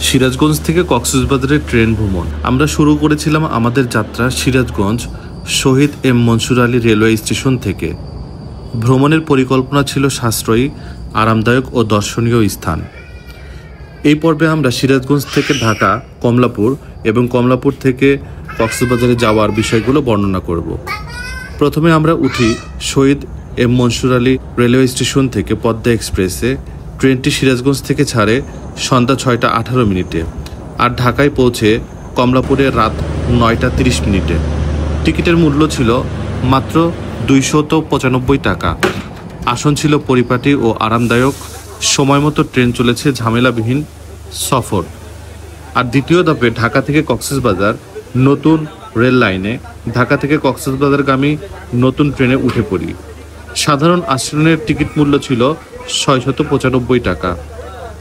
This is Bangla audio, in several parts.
সিরাজগঞ্জ থেকে কক্সবাজারের ট্রেন ভ্রমণ। আমরা শুরু করেছিলাম আমাদের যাত্রা Sirajganj Shahid M Mansur Ali railway station থেকে। ভ্রমণের পরিকল্পনা ছিল সাশ্রয়ী, আরামদায়ক ও দর্শনীয় স্থান। এই পর্বে আমরা সিরাজগঞ্জ থেকে ঢাকা, কমলাপুর এবং কমলাপুর থেকে কক্সবাজারে যাওয়ার বিষয়গুলো বর্ণনা করব। প্রথমে আমরা উঠি Shahid M Mansur Ali railway station থেকে পদ্মা এক্সপ্রেসে। ট্রেনটি সিরাজগঞ্জ থেকে ছাড়ে সন্ধ্যা 6:18 আর ঢাকায় পৌঁছে কমলাপুরে রাত 9:30। টিকিটের মূল্য ছিল মাত্র 295 টাকা। আসন ছিল পরিপাটি ও আরামদায়ক। সময় মতো ট্রেন চলেছে, ঝামেলাবিহীন সফর। আর দ্বিতীয় ধাপে ঢাকা থেকে কক্সবাজার নতুন রেল লাইনে ঢাকা থেকে কক্সবাজারগামী নতুন ট্রেনে উঠে পড়ি। সাধারণ আসনের টিকিট মূল্য ছিল 695 টাকা।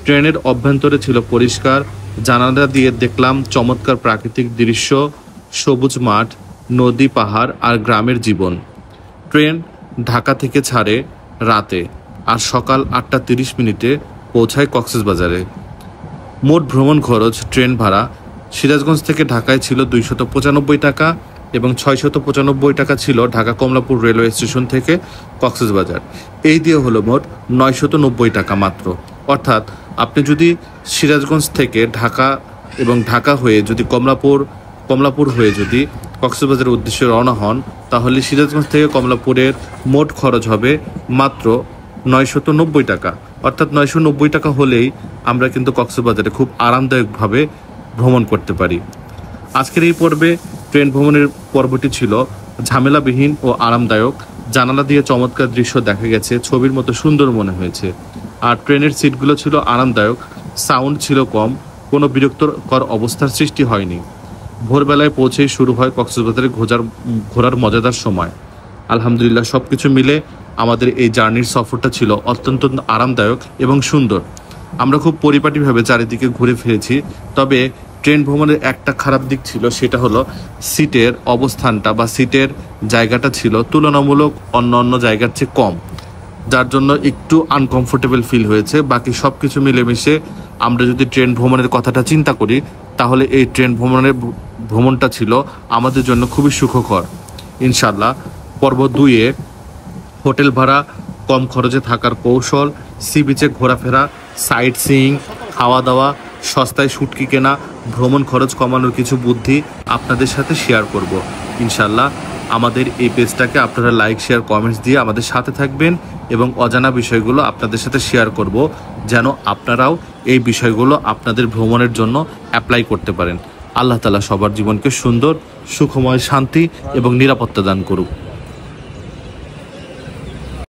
ট্রেনের অভ্যন্তরে ছিল পরিষ্কার। জানালা দিয়ে দেখলাম চমৎকার প্রাকৃতিক দৃশ্য, সবুজ মাঠ, নদী, পাহাড় আর গ্রামের জীবন। ট্রেন ঢাকা থেকে ছাড়ে রাতে আর সকাল 8:30 পৌঁছায় কক্সবাজারে। মোট ভ্রমণ খরচ ট্রেন ভাড়া সিরাজগঞ্জ থেকে ঢাকায় ছিল 295 টাকা এবং 695 টাকা ছিল ঢাকা কমলাপুর রেলওয়ে স্টেশন থেকে কক্সবাজার। এই দিয়ে হলো মোট 990 টাকা মাত্র। অর্থাৎ আপনি যদি সিরাজগঞ্জ থেকে ঢাকা এবং ঢাকা হয়ে যদি কমলাপুর হয়ে যদি কক্সবাজারের উদ্দেশ্যে রওনা হন, তাহলে সিরাজগঞ্জ থেকে কমলাপুরের মোট খরচ হবে মাত্র 990 টাকা। অর্থাৎ 990 টাকা হলেই আমরা কিন্তু কক্সবাজারে খুব আরামদায়কভাবে ভ্রমণ করতে পারি। আজকের এই পর্বে ট্রেন ভ্রমণের পর্বটি ছিল ঝামেলাবিহীন ও আরামদায়ক। জানালা দিয়ে চমৎকার দৃশ্য দেখা গেছে, ছবির মতো সুন্দর মনে হয়েছে। আর ট্রেনের সিটগুলো ছিল আরামদায়ক, সাউন্ড ছিল কম, কোনো বিরক্তকর অবস্থার সৃষ্টি হয়নি। ভোরবেলায় পৌঁছেই শুরু হয় কক্সবাজারে ঘোরার মজাদার সময়। আলহামদুলিল্লাহ, সব কিছু মিলে আমাদের এই জার্নির সফরটা ছিল অত্যন্ত আরামদায়ক এবং সুন্দর। আমরা খুব পরিপাটিভাবে চারিদিকে ঘুরে ফিরেছি। তবে ট্রেন ভ্রমণের একটা খারাপ দিক ছিল, সেটা হলো সিটের অবস্থানটা বা সিটের জায়গাটা ছিল তুলনামূলক অন্য জায়গার চেয়ে কম, যার জন্য একটু আনকমফোর্টেবল ফিল হয়েছে। বাকি সব কিছু মিলেমিশে আমরা যদি ট্রেন ভ্রমণের কথাটা চিন্তা করি, তাহলে এই ট্রেন ভ্রমণটা ছিল আমাদের জন্য খুবই সুখকর। ইনশাল্লাহ পর্ব 2-এ হোটেল ভাড়া, কম খরচে থাকার কৌশল, সি বিচে ঘোরাফেরা, সাইট সিইং, খাওয়া দাওয়া, সস্তায় শুটকি কেনা, ভ্রমণ খরচ কমানোর কিছু বুদ্ধি আপনাদের সাথে শেয়ার করব। ইনশাল্লাহ আমাদের এই পেজটাকে আপনারা লাইক, শেয়ার, কমেন্টস দিয়ে আমাদের সাথে থাকবেন এবং অজানা বিষয়গুলো আপনাদের সাথে শেয়ার করব, যেন আপনারাও এই বিষয়গুলো আপনাদের ভ্রমণের জন্য অ্যাপ্লাই করতে পারেন। আল্লাহ তাআলা সবার জীবনকে সুন্দর, সুখময়, শান্তি এবং নিরাপত্তা দান করুক।